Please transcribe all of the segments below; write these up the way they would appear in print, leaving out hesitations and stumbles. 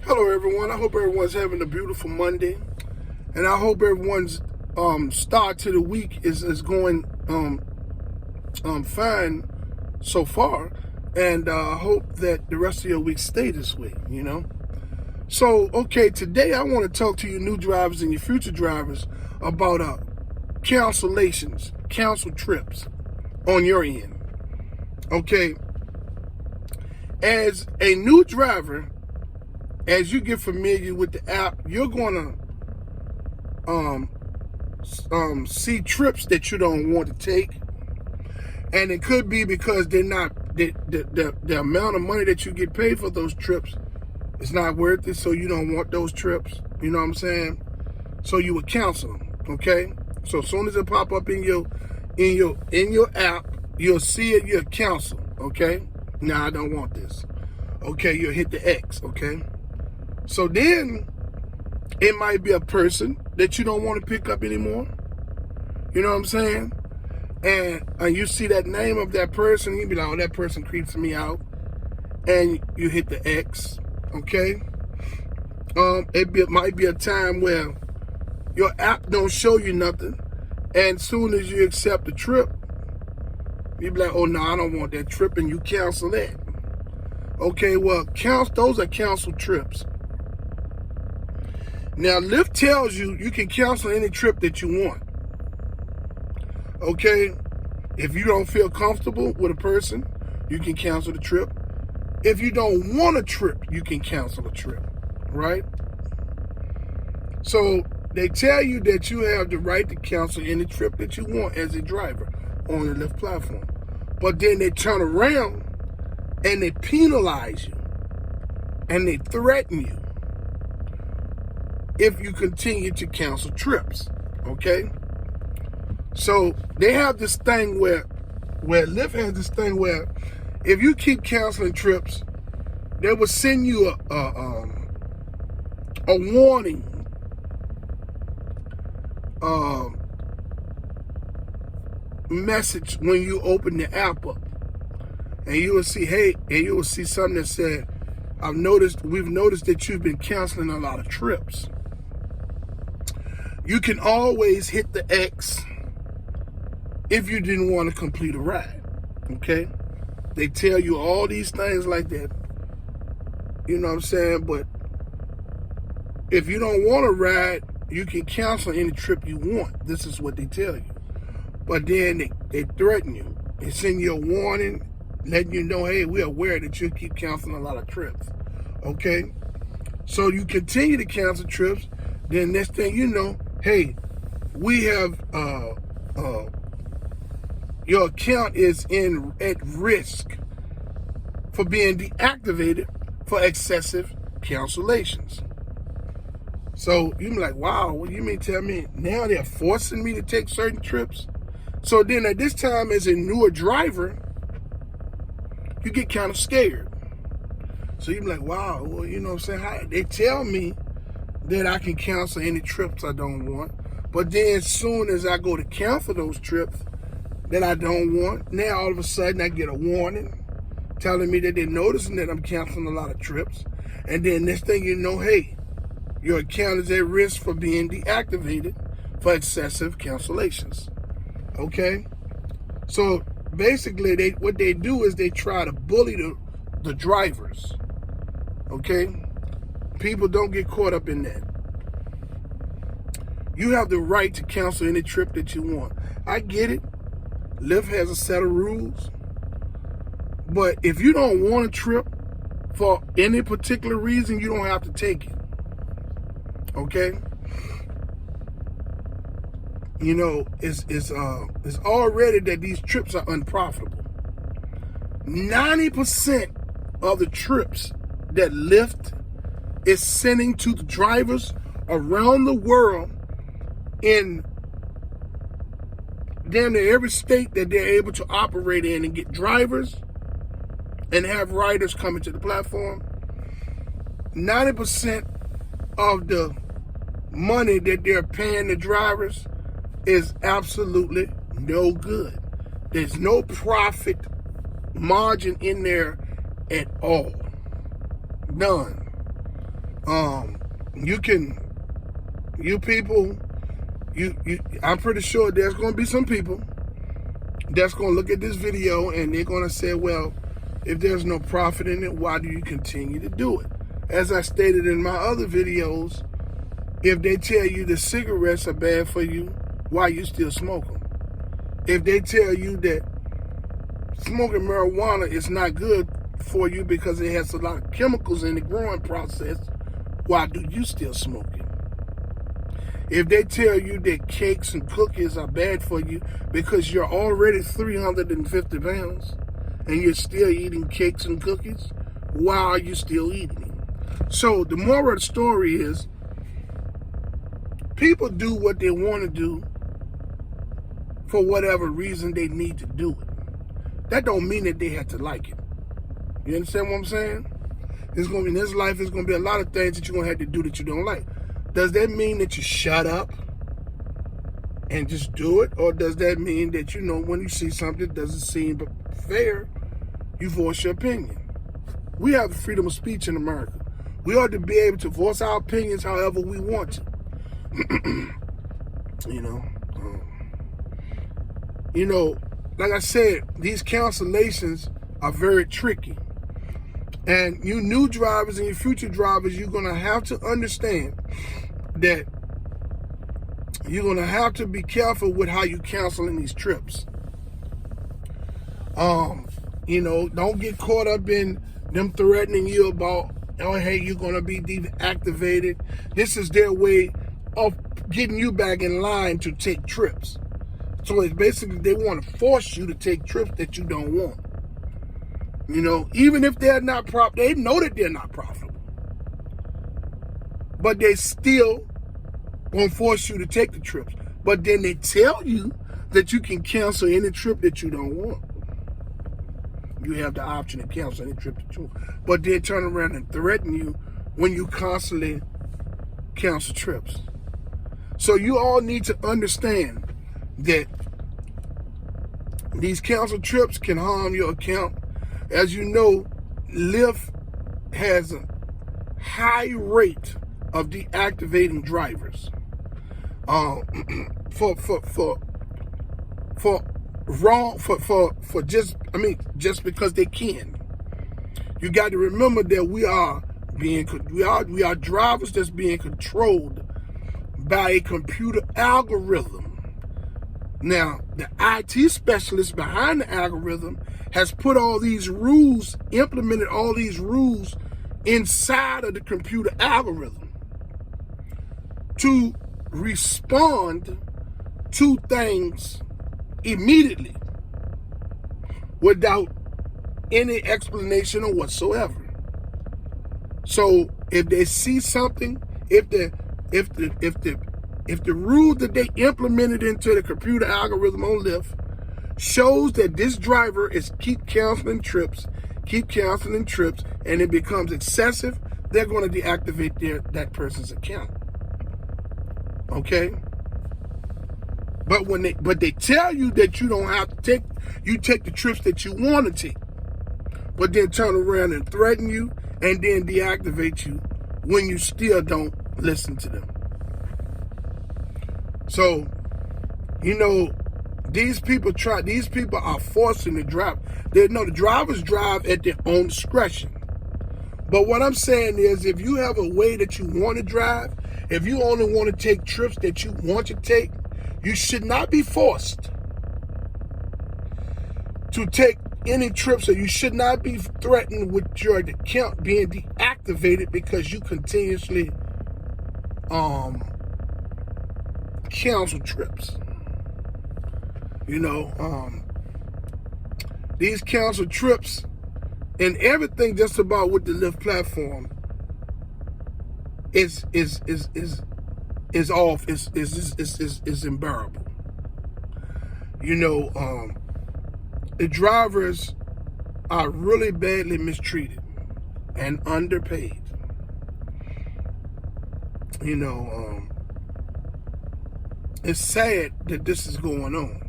Hello everyone, I hope everyone's having a beautiful Monday, and I hope everyone's start to the week is going fine so far, and I hope that the rest of your week stay this way, So, okay, today I want to talk to you new drivers and your future drivers about cancellations, cancel trips on your end. Okay, as a new driver, as you get familiar with the app, you're going to see trips that you don't want to take, and it could be because they're not the amount of money that you get paid for those trips is not worth it, so you don't want those trips. You know what I'm saying? So you would cancel them. Okay. So as soon as it pop up in your app, you'll see it. You'll cancel. Okay. Nah, I don't want this. Okay. You'll hit the X. Okay. So then it might be a person that you don't want to pick up anymore. You know what I'm saying? And you see that name of that person, you be like, oh, that person creeps me out. And you hit the X. Okay? It might be a time where your app don't show you nothing. And soon as you accept the trip, you be like, oh, no, I don't want that trip. And you cancel that. Okay, well, those are canceled trips. Now, Lyft tells you you can cancel any trip that you want. Okay? If you don't feel comfortable with a person, you can cancel the trip. If you don't want a trip, you can cancel a trip. Right? So, they tell you that you have the right to cancel any trip that you want as a driver on the Lyft platform. But then they turn around and they penalize you. And they threaten you if you continue to cancel trips, okay? So they have this thing where Lyft has this thing where if you keep canceling trips, they will send you a warning message when you open the app up, and you will see something that said, we've noticed that you've been canceling a lot of trips. You can always hit the X if you didn't want to complete a ride, okay? They tell you all these things like that, you know what I'm saying? But if you don't want to ride, you can cancel any trip you want. This is what they tell you. But then they threaten you. They send you a warning, letting you know, hey, we're aware that you keep canceling a lot of trips, okay? So you continue to cancel trips, then next thing you know, hey, we have, your account is at risk for being deactivated for excessive cancellations. So you be like, wow, what do you mean tell me now they're forcing me to take certain trips? So then at this time, as a newer driver, you get kind of scared. So you be like, wow, well, you know what I'm saying? They tell me that I can cancel any trips I don't want. But then as soon as I go to cancel those trips that I don't want, now all of a sudden I get a warning telling me that they're noticing that I'm canceling a lot of trips. And then next thing you know, hey, your account is at risk for being deactivated for excessive cancellations. Okay? So basically what they do is they try to bully the drivers. Okay? People don't get caught up in that. You have the right to cancel any trip that you want. I get it. Lyft has a set of rules. But if you don't want a trip for any particular reason, you don't have to take it. Okay? You know, it's already that these trips are unprofitable. 90% of the trips that Lyft is sending to the drivers around the world in damn near every state that they're able to operate in and get drivers and have riders coming to the platform, 90% of the money that they're paying the drivers is absolutely no good. There's no profit margin in there at all. None. you people, I'm pretty sure there's going to be some people that's going to look at this video and they're going to say, well, if there's no profit in it, why do you continue to do it? As I stated in my other videos, if they tell you the cigarettes are bad for you, why you still smoke them? If they tell you that smoking marijuana is not good for you because it has a lot of chemicals in the growing process, why do you still smoke it? If they tell you that cakes and cookies are bad for you because you're already 350 pounds and you're still eating cakes and cookies, why are you still eating it? So the moral of the story is, people do what they want to do for whatever reason they need to do it. That don't mean that they have to like it. You understand what I'm saying? In this life, there's going to be a lot of things that you're going to have to do that you don't like. Does that mean that you shut up and just do it? Or does that mean that, when you see something that doesn't seem fair, you voice your opinion? We have the freedom of speech in America. We ought to be able to voice our opinions however we want to. Like I said, these cancellations are very tricky. And you new drivers and your future drivers, you're going to have to understand that you're going to have to be careful with how you canceling these trips. Don't get caught up in them threatening you about, oh, hey, you're going to be deactivated. This is their way of getting you back in line to take trips. So it's basically they want to force you to take trips that you don't want. Even if they're not they know that they're not profitable. But they still won't force you to take the trips. But then they tell you that you can cancel any trip that you don't want. You have the option to cancel any trip that you want. But they turn around and threaten you when you constantly cancel trips. So you all need to understand that these canceled trips can harm your account. As you know, Lyft has a high rate of deactivating drivers just because they can. You got to remember that we are drivers that's being controlled by a computer algorithm. Now, the IT specialist behind the algorithm has put all these rules, implemented all these rules inside of the computer algorithm to respond to things immediately without any explanation or whatsoever. So if they see something, if the rule that they implemented into the computer algorithm on Lyft shows that this driver is keep canceling trips, and it becomes excessive, they're going to deactivate that person's account. Okay? But they tell you that you don't have to take the trips that you want to take, but then turn around and threaten you and then deactivate you when you still don't listen to them. So, these people are forcing the drive. The drivers drive at their own discretion. But what I'm saying is, if you have a way that you want to drive, if you only want to take trips that you want to take, you should not be forced to take any trips, or you should not be threatened with your account being deactivated because you continuously cancel trips. These canceled trips and everything just about with the Lyft platform is unbearable. The drivers are really badly mistreated and underpaid. It's sad that this is going on.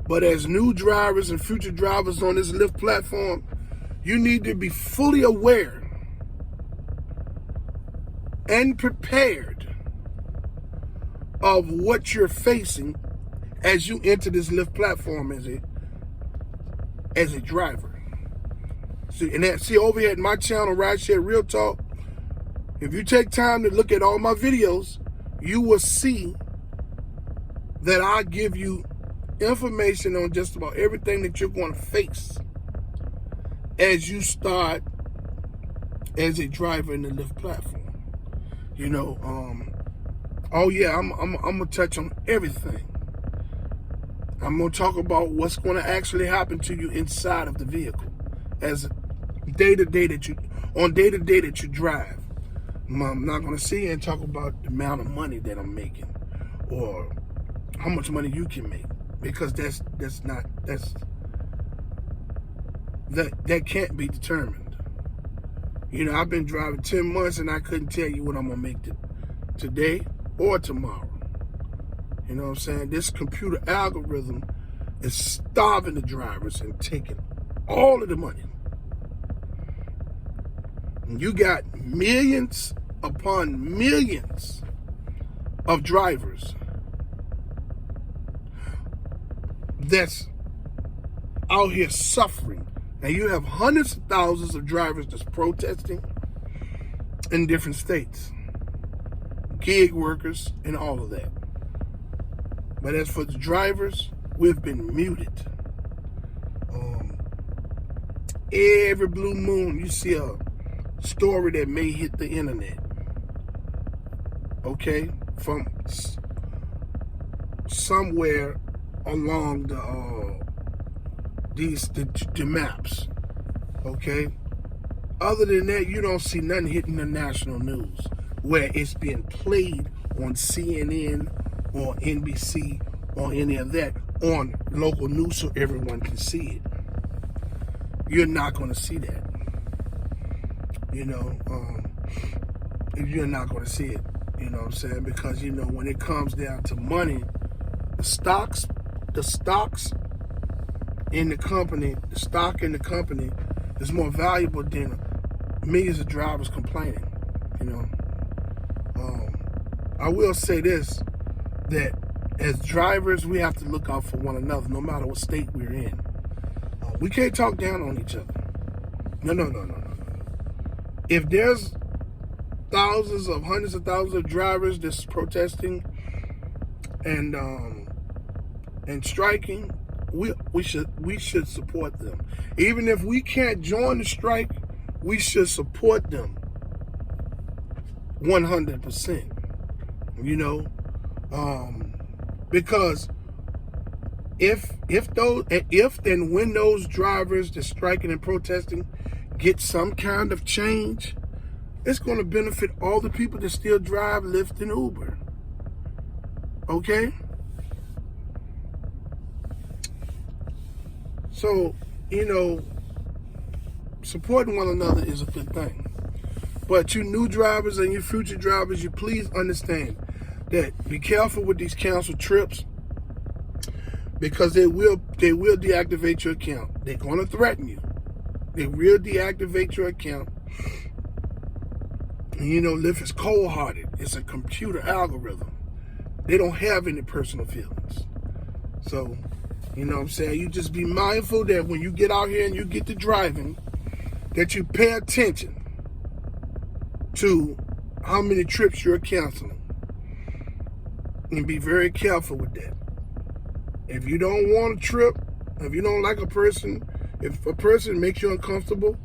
But as new drivers and future drivers on this Lyft platform, you need to be fully aware and prepared of what you're facing as you enter this Lyft platform as a driver. See over here at my channel, Rideshare RealTalk, if you take time to look at all my videos, you will see that I give you information on just about everything that you're going to face as you start as a driver in the Lyft platform. You know, oh yeah, I'm gonna touch on everything. I'm gonna talk about what's going to actually happen to you inside of the vehicle as day to day that you drive. I'm not gonna sit here and talk about the amount of money that I'm making or how much money you can make, because that can't be determined. You know, I've been driving 10 months and I couldn't tell you what I'm gonna make today or tomorrow. You know what I'm saying? This computer algorithm is starving the drivers and taking all of the money. And you got millions upon millions of drivers that's out here suffering. And you have hundreds of thousands of drivers that's protesting in different states, gig workers and all of that. But as for the drivers, we've been muted. Every blue moon, you see a story that may hit the internet, okay, from somewhere along the maps, okay? Other than that, you don't see nothing hitting the national news where it's being played on CNN or NBC or any of that on local news so everyone can see it. You're not going to see that. You know, you're not going to see it. You know what I'm saying? Because, you know, when it comes down to money, the stocks in the company, the stock in the company is more valuable than millions of drivers complaining. You know, I will say this, that as drivers, we have to look out for one another, no matter what state we're in. We can't talk down on each other. No. If there's hundreds of thousands of drivers that's protesting and striking, we should support them. Even if we can't join the strike, we should support them 100%. You know, because if and when those drivers that's striking and protesting get some kind of change, it's going to benefit all the people that still drive Lyft and Uber. Okay? So, you know, supporting one another is a good thing. But you new drivers and your future drivers, you please understand that be careful with these canceled trips, because they will deactivate your account. They're going to threaten you. They will deactivate your account. And you know, Lyft is cold-hearted. It's a computer algorithm. They don't have any personal feelings. So, you know what I'm saying? You just be mindful that when you get out here and you get to driving, that you pay attention to how many trips you're canceling. And be very careful with that. If you don't want a trip, if you don't like a person, if a person makes you uncomfortable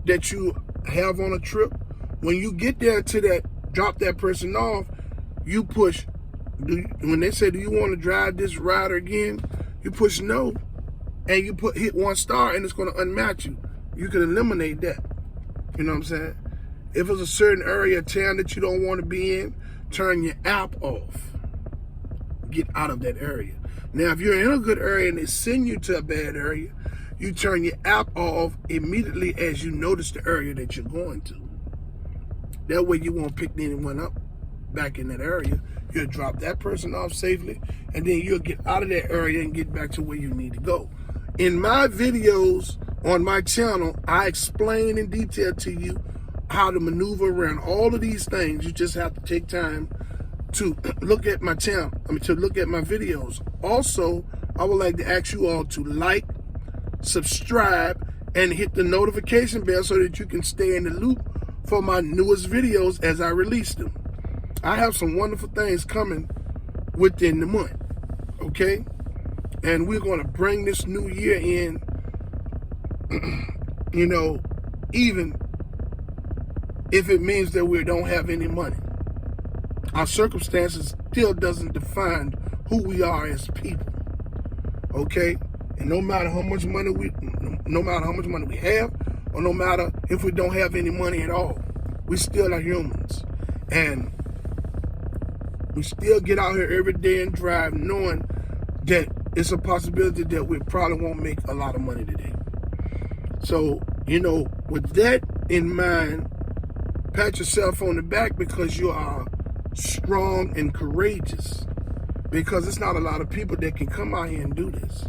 that you have on a trip, when you get there to that, drop that person off, you push, when they say, do you want to drive this ride again? You push no, and you hit 1 star, and it's going to unmatch you. You can eliminate that. You know what I'm saying? If it's a certain area of town that you don't want to be in, turn your app off. Get out of that area. Now, if you're in a good area and they send you to a bad area, you turn your app off immediately as you notice the area that you're going to. That way you won't pick anyone up back in that area. You'll drop that person off safely, and then you'll get out of that area and get back to where you need to go. In my videos on my channel, I explain in detail to you how to maneuver around all of these things. You just have to take time to look at my channel, to look at my videos. Also, I would like to ask you all to like, subscribe, and hit the notification bell so that you can stay in the loop for my newest videos as I release them. I have some wonderful things coming within the month, okay? And we're going to bring this new year in, you know, even if it means that we don't have any money. Our circumstances still doesn't define who we are as people, okay? And no matter how much money we have, or no matter if we don't have any money at all, we still are humans. And we still get out here every day and drive knowing that it's a possibility that we probably won't make a lot of money today. So, you know, with that in mind, pat yourself on the back because you are strong and courageous, because it's not a lot of people that can come out here and do this.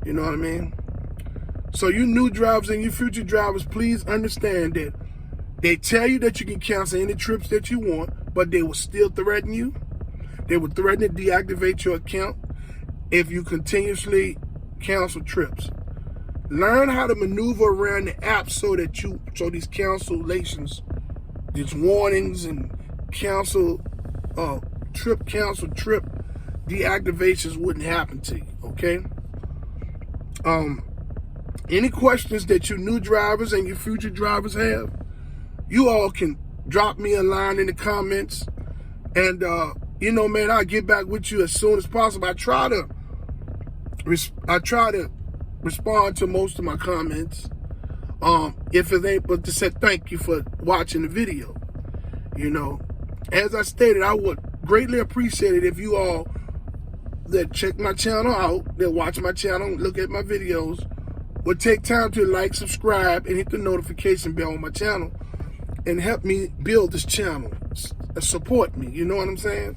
You know what I mean? So you new drivers and you future drivers, please understand that they tell you that you can cancel any trips that you want, but they will still threaten you. They will threaten to deactivate your account if you continuously cancel trips. Learn how to maneuver around the app so that these cancellations, these warnings and trip deactivations wouldn't happen to you, okay? Any questions that you new drivers and your future drivers have, you all can drop me a line in the comments, and you know, man, I'll get back with you as soon as possible. I try to respond to most of my comments, if it ain't but to say thank you for watching the video. You know, as I stated, I would greatly appreciate it if you all that check my channel out, that watch my channel, look at my videos, would take time to like, subscribe, and hit the notification bell on my channel and help me build this channel, support me, you know what I'm saying?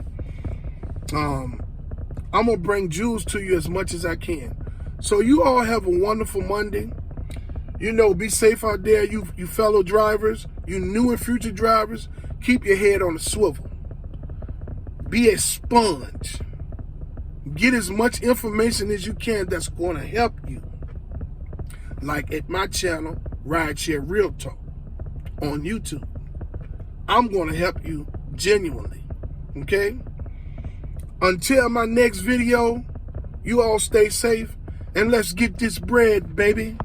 I'm gonna bring jewels to you as much as I can. So you all have a wonderful Monday. You know, be safe out there, you fellow drivers, you new and future drivers. Keep your head on a swivel. Be a sponge. Get as much information as you can that's going to help you. Like at my channel, Rideshare RealTalk on YouTube. I'm going to help you genuinely, okay? Until my next video, you all stay safe and let's get this bread, baby.